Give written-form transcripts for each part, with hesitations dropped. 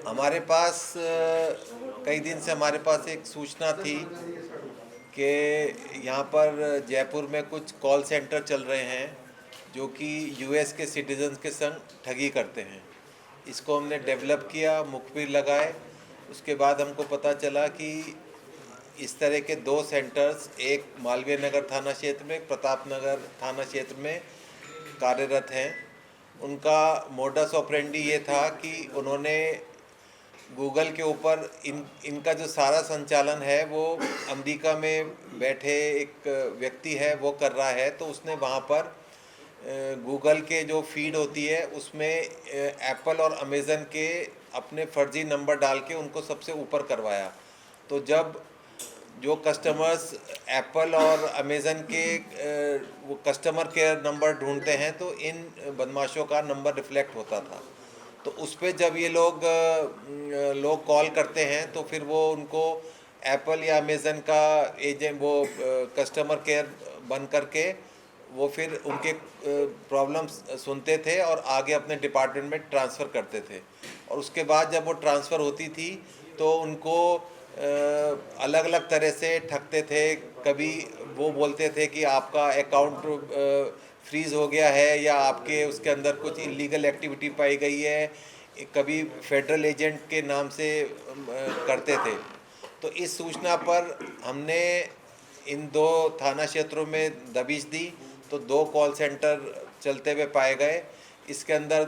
हमारे पास कई दिन से हमारे पास एक सूचना थी कि यहाँ पर जयपुर में कुछ कॉल सेंटर चल रहे हैं जो कि यूएस के सिटीजन्स के संग ठगी करते हैं। इसको हमने डेवलप किया, मुखबिर लगाए। उसके बाद हमको पता चला कि इस तरह के दो सेंटर्स, एक मालवीय नगर थाना क्षेत्र में, एक प्रताप नगर थाना क्षेत्र में कार्यरत हैं। उनका मोडस ऑपरेंडी ये था कि उन्होंने गूगल के ऊपर इनका जो सारा संचालन है वो अमेरिका में बैठे एक व्यक्ति है वो कर रहा है। तो उसने वहाँ पर गूगल के जो फीड होती है उसमें एप्पल और अमेज़न के अपने फर्जी नंबर डाल के उनको सबसे ऊपर करवाया। तो जब जो कस्टमर्स एप्पल और अमेज़न के वो कस्टमर केयर नंबर ढूंढते हैं तो इन बदमाशों का नंबर रिफ्लेक्ट होता था। तो उस पर जब ये लोग कॉल करते हैं तो फिर वो उनको एप्पल या अमेज़न का एजेंट, वो कस्टमर केयर बन करके वो फिर उनके प्रॉब्लम्स सुनते थे और आगे अपने डिपार्टमेंट में ट्रांसफ़र करते थे। और उसके बाद जब वो ट्रांसफ़र होती थी तो उनको अलग अलग तरह से ठगते थे। कभी वो बोलते थे कि आपका अकाउंट फ्रीज़ हो गया है या आपके उसके अंदर कुछ इलीगल एक्टिविटी पाई गई है। कभी फेडरल एजेंट के नाम से करते थे। तो इस सूचना पर हमने इन दो थाना क्षेत्रों में दबिश दी तो दो कॉल सेंटर चलते हुए पाए गए। इसके अंदर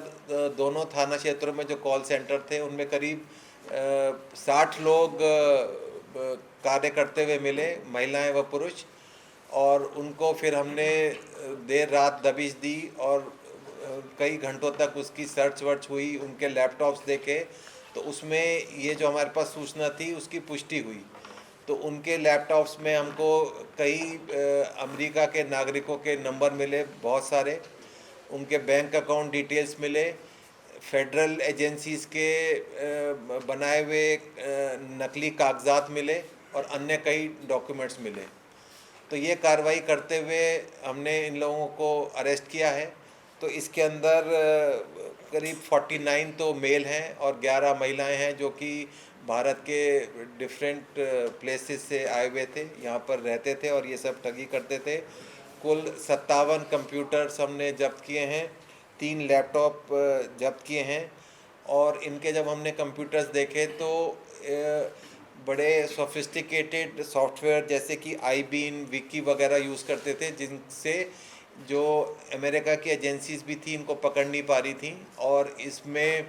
दोनों थाना क्षेत्रों में जो कॉल सेंटर थे उनमें करीब 60 लोग कार्य करते हुए मिले, महिलाएं व पुरुष। और उनको फिर हमने देर रात दबिश दी और कई घंटों तक उसकी सर्च वर्च हुई, उनके लैपटॉप्स देखे। तो उसमें ये जो हमारे पास सूचना थी उसकी पुष्टि हुई। तो उनके लैपटॉप्स में हमको कई अमेरिका के नागरिकों के नंबर मिले, बहुत सारे। उनके बैंक अकाउंट डिटेल्स मिले, फेडरल एजेंसीज़ के बनाए हुए नकली कागजात मिले और अन्य कई डॉक्यूमेंट्स मिले। तो ये कार्रवाई करते हुए हमने इन लोगों को अरेस्ट किया है। तो इसके अंदर करीब 49 तो मेल हैं और 11 महिलाएं हैं जो कि भारत के डिफरेंट प्लेसेस से आए हुए थे, यहाँ पर रहते थे और ये सब ठगी करते थे। कुल 57 कंप्यूटर्स हमने जब्त किए हैं, 3 लैपटॉप जब्त किए हैं। और इनके जब हमने कंप्यूटर्स देखे तो बड़े सोफिस्टिकेटेड सॉफ्टवेयर जैसे कि आईबीन, विकी वगैरह यूज़ करते थे, जिनसे जो अमेरिका की एजेंसीज़ भी थी इनको पकड़ नहीं पा रही थी। और इसमें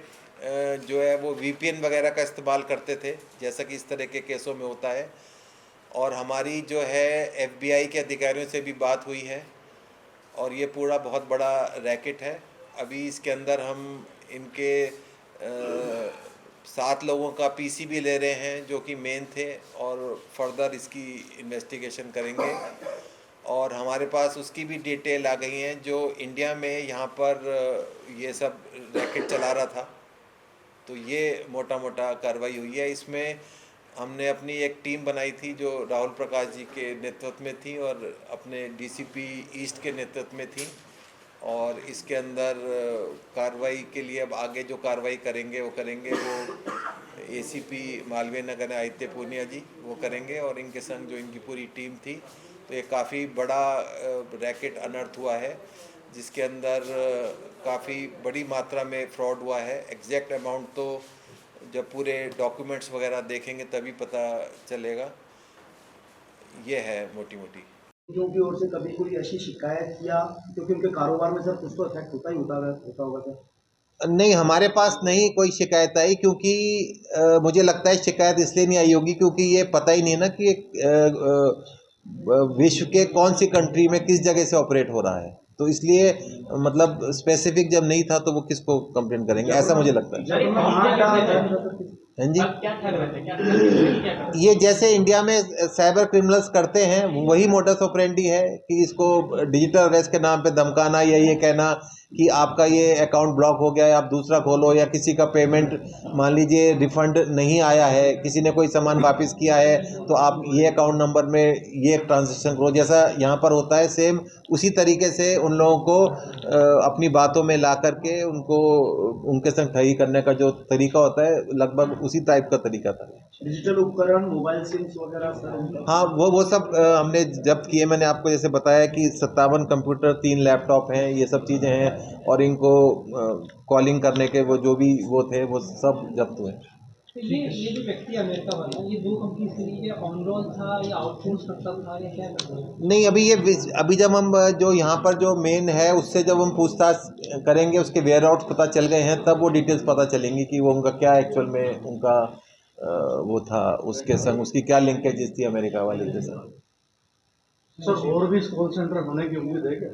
जो है वो वीपीएन वगैरह का इस्तेमाल करते थे, जैसा कि इस तरह के केसों में होता है। और हमारी जो है एफबीआई के अधिकारियों से भी बात हुई है और ये पूरा बहुत बड़ा रैकेट है। अभी इसके अंदर हम इनके 7 लोगों का पीसी भी ले रहे हैं जो कि मेन थे और फर्दर इसकी इन्वेस्टिगेशन करेंगे। और हमारे पास उसकी भी डिटेल आ गई हैं जो इंडिया में यहाँ पर ये सब रैकेट चला रहा था। तो ये मोटा मोटा कार्रवाई हुई है। इसमें हमने अपनी एक टीम बनाई थी जो राहुल प्रकाश जी के नेतृत्व में थी और अपने डीसीपी ईस्ट के नेतृत्व में थी। और इसके अंदर कार्रवाई के लिए अब आगे जो कार्रवाई करेंगे वो एसीपी मालवीय नगर आदित्य पूनिया जी वो करेंगे और इनके संग जो इनकी पूरी टीम थी। तो ये काफ़ी बड़ा रैकेट अनर्थ हुआ है जिसके अंदर काफ़ी बड़ी मात्रा में फ्रॉड हुआ है। एग्जैक्ट अमाउंट तो जब पूरे डॉक्यूमेंट्स वगैरह देखेंगे तभी पता चलेगा। ये है मोटी मोटी। जो की ओर से कभी कोई ऐसी शिकायत या क्योंकि उनके कारोबार में सर कुछ तो इफेक्ट होता होगा सर? नहीं, हमारे पास नहीं कोई शिकायत आई क्योंकि मुझे लगता है शिकायत इसलिए नहीं आई होगी क्योंकि ये पता ही नहीं ना कि विश्व के कौन सी कंट्री में किस जगह से ऑपरेट हो रहा है। तो इसलिए मतलब स्पेसिफिक जब नहीं था तो वो किसको कंप्लेन करेंगे, ऐसा मुझे लगता है। हाँ जी, ये जैसे इंडिया में साइबर क्रिमिनल्स करते हैं वही मोडस ऑपरेंडी है कि इसको डिजिटल अरेस्ट के नाम पे धमकाना या ये कहना कि आपका ये अकाउंट ब्लॉक हो गया है, आप दूसरा खोलो, या किसी का पेमेंट मान लीजिए रिफंड नहीं आया है, किसी ने कोई सामान वापस किया है, तो आप ये अकाउंट नंबर में ये ट्रांजैक्शन करो, जैसा यहाँ पर होता है सेम उसी तरीके से उन लोगों को अपनी बातों में ला करके उनको उनके संग ठगी करने का जो तरीका होता है लगभग उसी टाइप का तरीका था। डिजिटल उपकरण, मोबाइल सिम्स वगैरह सर? हाँ, वो सब हमने जब्त किए। मैंने आपको जैसे बताया कि 57 कंप्यूटर, 3 लैपटॉप हैं, ये सब चीज़ें हैं, और इनको कॉलिंग करने के वो जो भी वो थे वो सब जब्त हुए। तो ये जो व्यक्ति अमेरिका वाला, ये 2 कंपनी के लिए ऑन रोल था या आउटसोर्स करता था या क्या करता था? नहीं, अभी जब हम जो यहाँ पर जो मेन है उससे जब हम पूछताछ करेंगे, उसके वेयर आउट पता चल गए हैं, तब वो डिटेल्स पता चलेंगी कि वो उनका क्या एक्चुअल में उनका वो था, उसके संग उसकी क्या लिंकेजेस थी अमेरिका वाले के संग। सर और भी कॉल सेंटर होने की उम्मीद है क्या?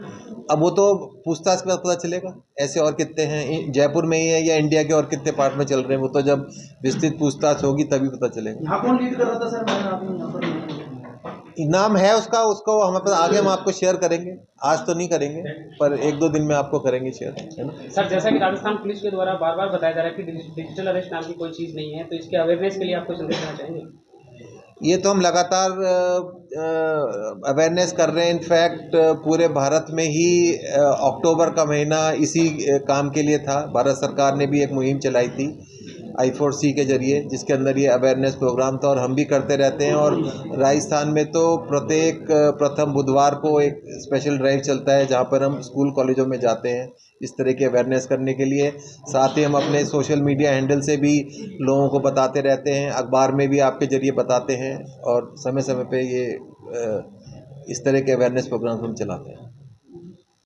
अब वो तो पूछताछ के बाद पता चलेगा, ऐसे और कितने हैं जयपुर में ही है या इंडिया के और कितने पार्ट में चल रहे हैं, वो तो जब विस्तृत पूछताछ होगी तभी पता चलेगा। यहाँ कौन लीड कर रहा था सर? मैंने आपने यहाँ पर नाम है उसका, उसको हमारे पास आगे हम आपको शेयर करेंगे, आज तो नहीं करेंगे पर 1-2 दिन में आपको करेंगे शेयर, है ना। सर, जैसा कि राजस्थान पुलिस के द्वारा बार बार बताया जा रहा है कि डिजिटल अरेस्ट नाम की कोई चीज़ नहीं है, तो इसके अवेयरनेस के लिए आप कुछ संदेश देना चाहेंगे? ये तो हम लगातार अवेयरनेस कर रहे हैं। इनफैक्ट पूरे भारत में ही अक्टूबर का महीना इसी काम के लिए था। भारत सरकार ने भी एक मुहिम चलाई थी I4C के जरिए, जिसके अंदर ये अवेयरनेस प्रोग्राम था, और हम भी करते रहते हैं। और राजस्थान में तो प्रत्येक प्रथम बुधवार को एक स्पेशल ड्राइव चलता है जहाँ पर हम स्कूल कॉलेजों में जाते हैं इस तरह की अवेयरनेस करने के लिए। साथ ही हम अपने सोशल मीडिया हैंडल से भी लोगों को बताते रहते हैं, अखबार में भी आपके ज़रिए बताते हैं, और समय समय पे ये इस तरह के अवेयरनेस प्रोग्राम हम चलाते हैं।